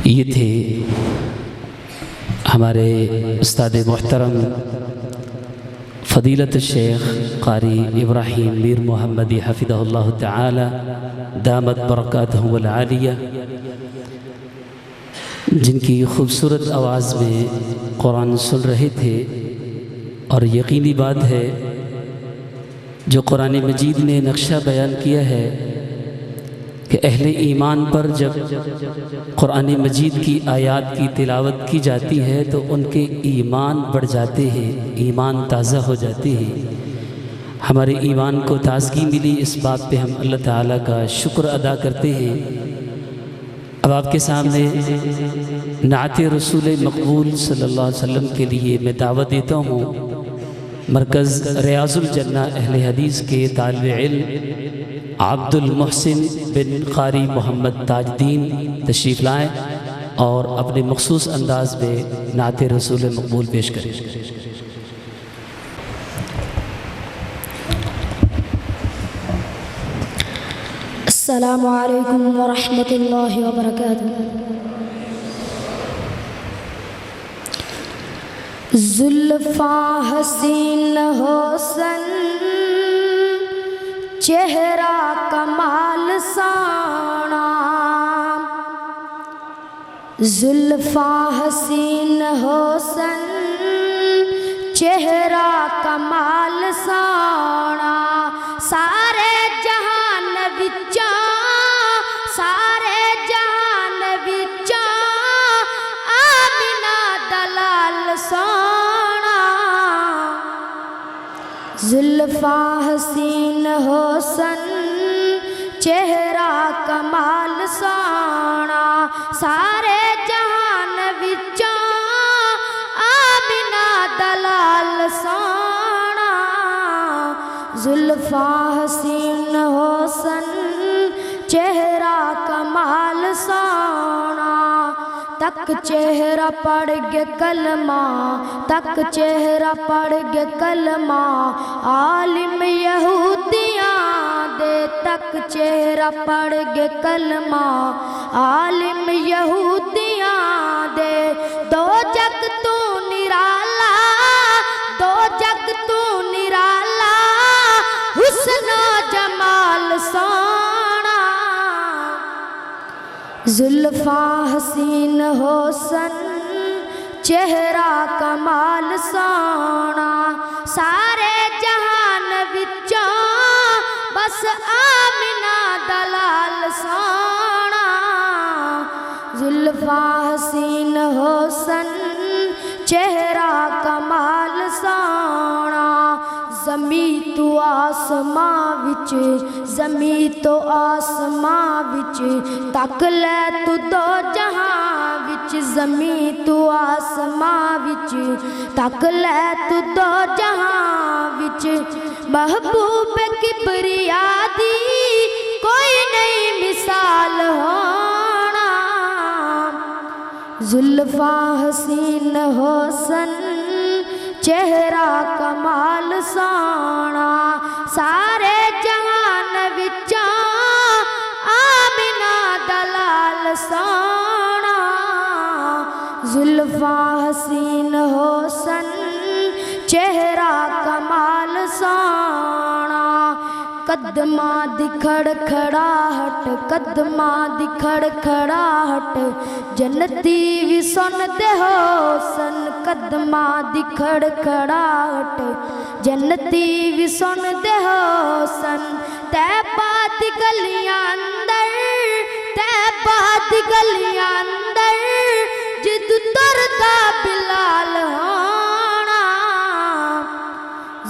یہ تھے ہمارے استاد محترم فضیلت الشیخ قاری ابراہیم میر محمدی حفظہ اللہ تعالی دامت برکاتہ العالیہ، جن کی خوبصورت آواز میں قرآن سن رہے تھے۔ اور یقینی بات ہے جو قرآن مجید نے نقشہ بیان کیا ہے کہ اہل ایمان پر جب قرآن مجید کی آیات کی تلاوت کی جاتی ہے تو ان کے ایمان بڑھ جاتے ہیں، ایمان تازہ ہو جاتے ہیں، ہمارے ایمان کو تازگی ملی۔ اس بات پہ ہم اللہ تعالیٰ کا شکر ادا کرتے ہیں۔ اب آپ کے سامنے نعت رسول مقبول صلی اللہ علیہ وسلم کے لیے میں دعوت دیتا ہوں۔ مرکز ریاض الجنہ اہل حدیث کے طالب علم عبد المحسن بن قاری محمد تاج الدین تشریف لائیں اور اپنے مخصوص انداز میں نعت رسول مقبول پیش کریں۔ السلام علیکم ورحمۃ اللہ وبرکاتہ۔ زلفاں حسین حسن چہرہ کمال سانا، زلفاں حسین حسن چہرہ کمال سانا، سارے جہان وچاں سارے جہان وچاں آمنہ دلال سونا، زلفاں حسین حسن چہرہ کمال سونا، سارے جہان وچاں آمنہ دلال سونا، زلفاں حسین حسن چہرہ کمال سونا، تک چہرہ پڑھ گے کلمہ تک چہرہ پڑھ گے کلمہ عالم یہودیاں دے، تک چہرہ پڑھ گے کلمہ عالم یہودیاں دے، دو جگ تو نرالا دو جگ تو نرالا حسن و جمال سونا، زلفاں حسین حسن چہرہ کمال سونا، سارے جہان وچوں بس آمنہ دلال سونا، زلفاں حسین حسن چہرہ کمال سونا، زمین تو آسماں وچ زمین تو آسماں وچ تک لے تو دو جہاں وچ، زمین تو آسماں وچ تک لے تو دو جہاں وچ، محبوب کبریا دی کوئی نہیں مثال ہونا، زلفاں حسین حسن چہرہ کمال سونا، سارے جہان وچوں آمنہ دلال سونا، زلفاں حسین حسن چہرہ کمال سونا، قدماں دی کھڑکھڑاہٹ قدماں دی کھڑکھڑاہٹ جنتی بھی سن دے حسن، قدماں دی کھڑکھڑاہٹ جنتی بھی سن دے حسن، طیبہ دی گلیاں اندر طیبہ دی گلیاں اندر جد تردا بلال ہونا،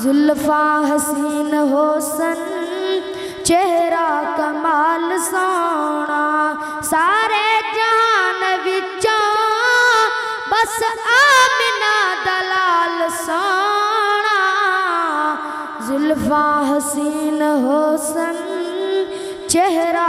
زلفاں حسین حسن چہرہ کمال سونا، سارے جہان وچوں بس آمنہ دلال سونا، زلفاں حسین حسن چہرہ